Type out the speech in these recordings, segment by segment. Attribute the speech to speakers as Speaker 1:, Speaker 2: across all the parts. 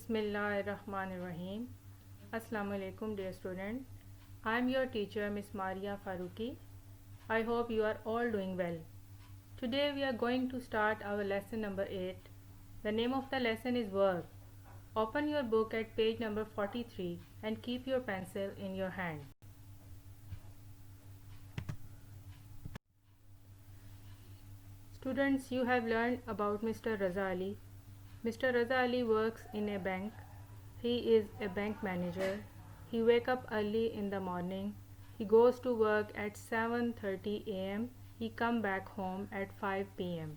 Speaker 1: Bismillahirrahmanirrahim. Assalamu alaikum dear student. I am your teacher Miss Maria Faruqi. I hope you are all doing well. Today we are going to start our lesson number 8. The name of the lesson is verb. Open your book at page number 43 and keep your pencil in your hand. Students, you have learned about Mr. Raza Ali. Mr. Raza Ali works in a bank. He is a bank manager. He wakes up early in the morning. He goes to work at 7:30 a.m. He comes back home at 5 p.m.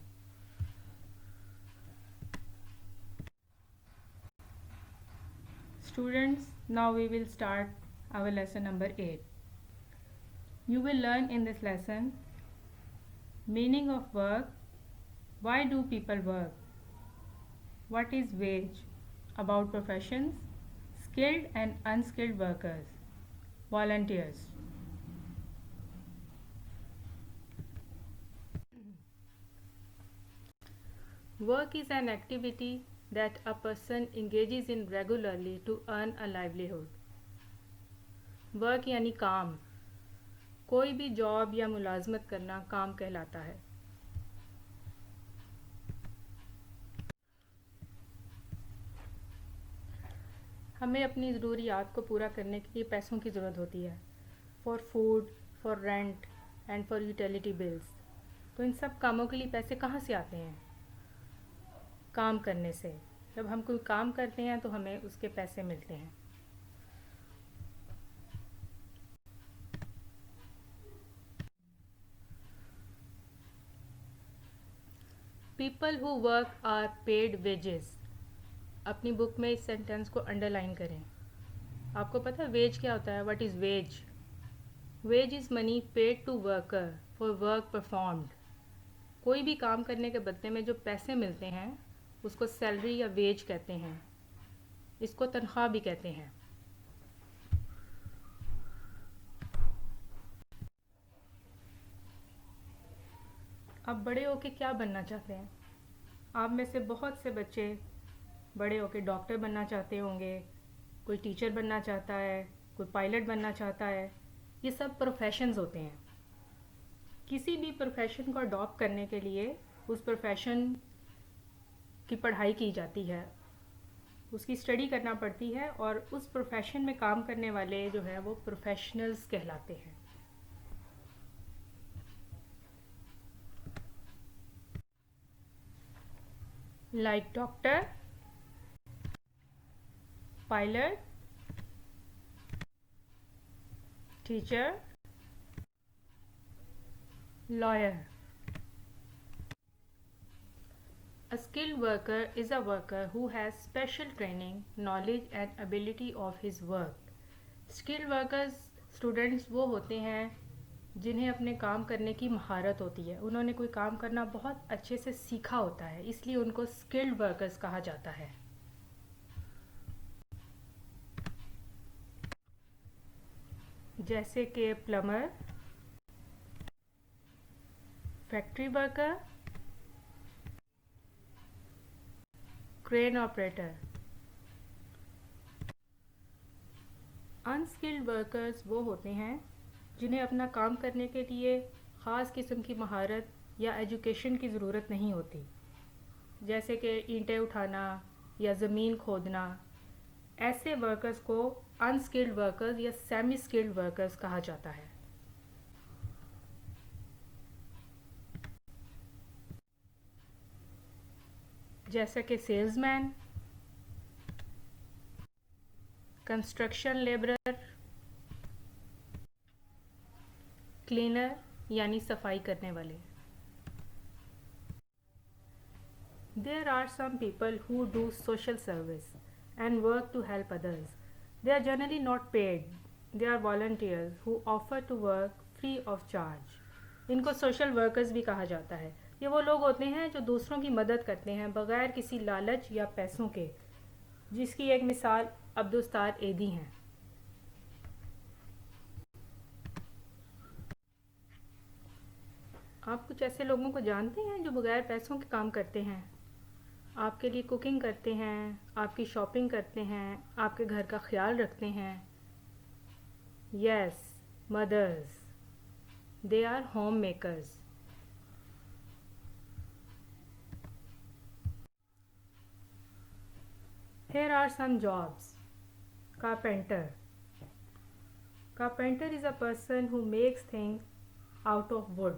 Speaker 1: Students, now we will start our lesson number 8. You will learn in this lesson meaning of work, why do people work, what is wage, about professions, skilled and unskilled workers, volunteers. Work is an activity that a person engages in regularly to earn a livelihood. Work यानी काम. कोई भी job या मुलाजमत करना काम कहलाता है. हमें अपनी ज़रूरियात को पूरा करने के लिए पैसों की ज़रूरत होती है. For food, for rent and for utility bills. तो इन सब कामों के लिए पैसे कहाँ से आते हैं? काम करने से. जब हम कोई काम करते हैं तो हमें उसके पैसे मिलते हैं. People who work are paid wages. अपनी बुक में इस सेंटेंस को अंडरलाइन करें. आपको पता है वेज क्या होता है? What is wage? Wage is money paid to worker for work performed. कोई भी काम करने के बदले में जो पैसे मिलते हैं उसको सैलरी या वेज कहते हैं. इसको तनख्वाह भी कहते हैं. आप बड़े होके क्या बनना चाहते हैं? आप में से बहुत से बच्चे बड़े होके डॉक्टर बनना चाहते होंगे, कोई टीचर बनना चाहता है, कोई पायलट बनना चाहता है. ये सब प्रोफेशंस होते हैं. किसी भी प्रोफेशन को अडॉप्ट करने के लिए उस प्रोफेशन की पढ़ाई की जाती है, उसकी स्टडी करना पड़ती है और उस प्रोफेशन में काम करने वाले जो हैं वो प्रोफेशनल्स कहलाते हैं. Like doctor, pilot, teacher, lawyer. A skilled worker is a worker who has special training, knowledge and ability of his work. Skilled workers students वो होते हैं जिन्हें अपने काम करने की महारत होती है. उन्होंने कोई काम करना बहुत अच्छे से सीखा होता है, इसलिए उनको skilled workers कहा जाता है. जैसे कि plumber, factory worker, crane operator. Unskilled workers वो होते हैं जिन्हें अपना काम करने के लिए ख़ास किस्म की महारत या एजुकेशन की ज़रूरत नहीं होती. जैसे कि ईंटें उठाना या ज़मीन खोदना. ऐसे वर्कर्स को अनस्किल्ड वर्कर्स या सेमी स्किल्ड वर्कर्स कहा जाता है. जैसे कि सेल्समैन, कंस्ट्रक्शन लेबरर, क्लीनर यानी सफाई करने वाले. There are some people who do social service and work to help others. They are generally not paid. They are volunteers who offer to work free of charge. इनको social workers भी कहा जाता है. ये वो लोग होते हैं जो दूसरों की मदद करते हैं बगैर किसी लालच या पैसों के, जिसकी एक मिसाल अब्दुस्तार एदी हैं. आप कुछ ऐसे लोगों को जानते हैं जो बगैर पैसों के काम करते हैं? आपके लिए कुकिंग करते हैं, आपकी शॉपिंग करते हैं, आपके घर का ख्याल रखते हैं। Yes, mothers, they are home makers. Here are some jobs. Carpenter. Carpenter is a person who makes things out of wood.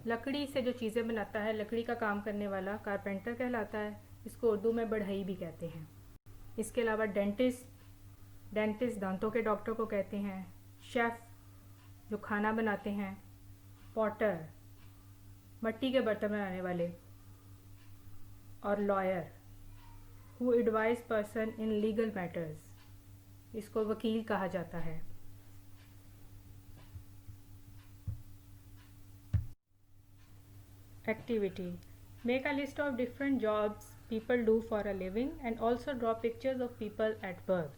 Speaker 1: लकड़ी से जो चीज़ें बनाता है, लकड़ी का काम करने वाला कारपेंटर कहलाता है। इसको उर्दू में बढ़ई भी कहते हैं। इसके अलावा डेंटिस्ट दांतों के डॉक्टर को कहते हैं। शेफ़ जो खाना बनाते हैं। पॉटर मिट्टी के बर्तन बनाने वाले। और lawyer who advise person in legal matters, इसको वकील कहा जाता है। Activity: make a list of different jobs people do for a living and also draw pictures of people at work.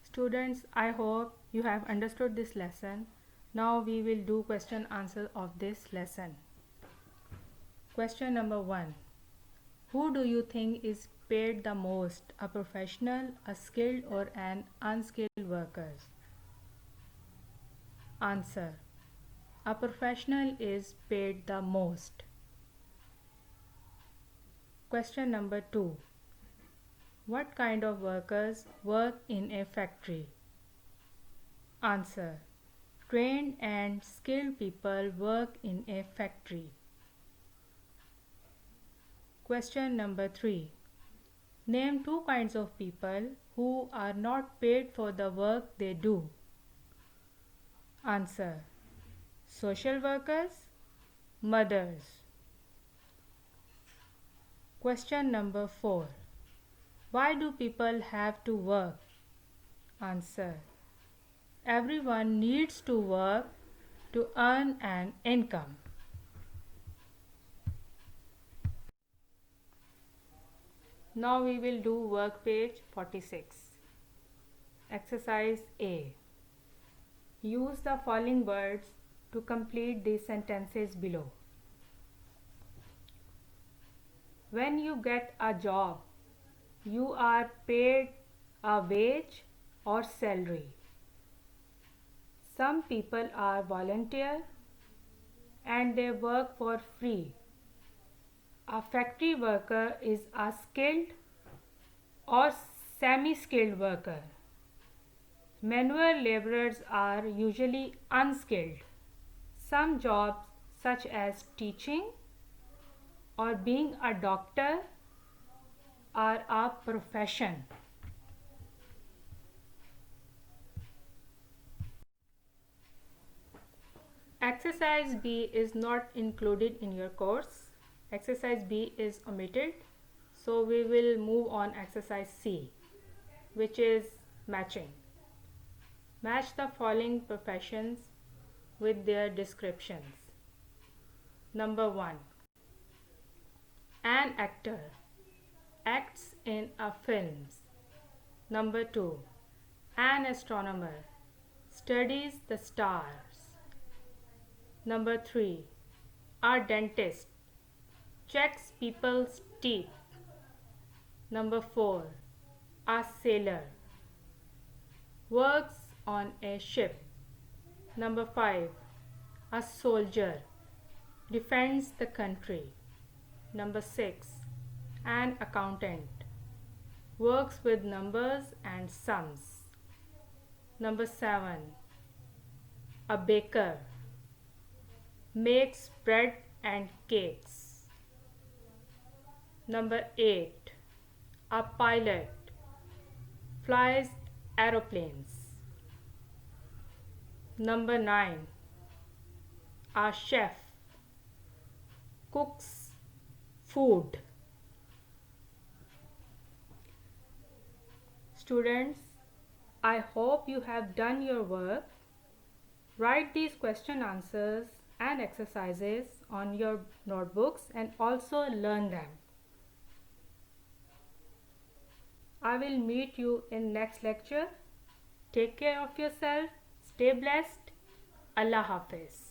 Speaker 1: Students, I hope you have understood this lesson. Now we will do question answer of this lesson. Question number 1. Who do you think is paid the most, a professional, a skilled or an unskilled worker? Answer: a professional is paid the most. Question number 2. What kind of workers work in a factory? Answer: trained and skilled people work in a factory. Question number 3. Name 2 kinds of people who are not paid for the work they do. Answer: social workers, mothers. Question number 4. Why do people have to work? Answer: everyone needs to work to earn an income. Now we will do work page 46. Exercise A. Use the following words to complete the sentences below. When you get a job, you are paid a wage or salary. Some people are volunteer and they work for free. A factory worker is a skilled or semi-skilled worker. Manual laborers are usually unskilled. Some jobs such as teaching or being a doctor are a profession. Exercise B is not included in your course. Exercise B is omitted. So we will move on exercise C, which is matching. Match the following professions with their descriptions. Number 1. An actor acts in a films. Number 2. An astronomer studies the stars. Number 3. A dentist checks people's teeth. Number 4. A sailor works on a ship. Number 5. A soldier defends the country. Number 6. An accountant works with numbers and sums. Number 7. A baker makes bread and cakes. Number 8. A pilot flies aeroplanes. Number 9. A chef cooks food. Students, I hope you have done your work. Write these question answers and exercises on your notebooks and also learn them. I will meet you in next lecture. Take care of yourself. Stay blessed. Allah Hafiz.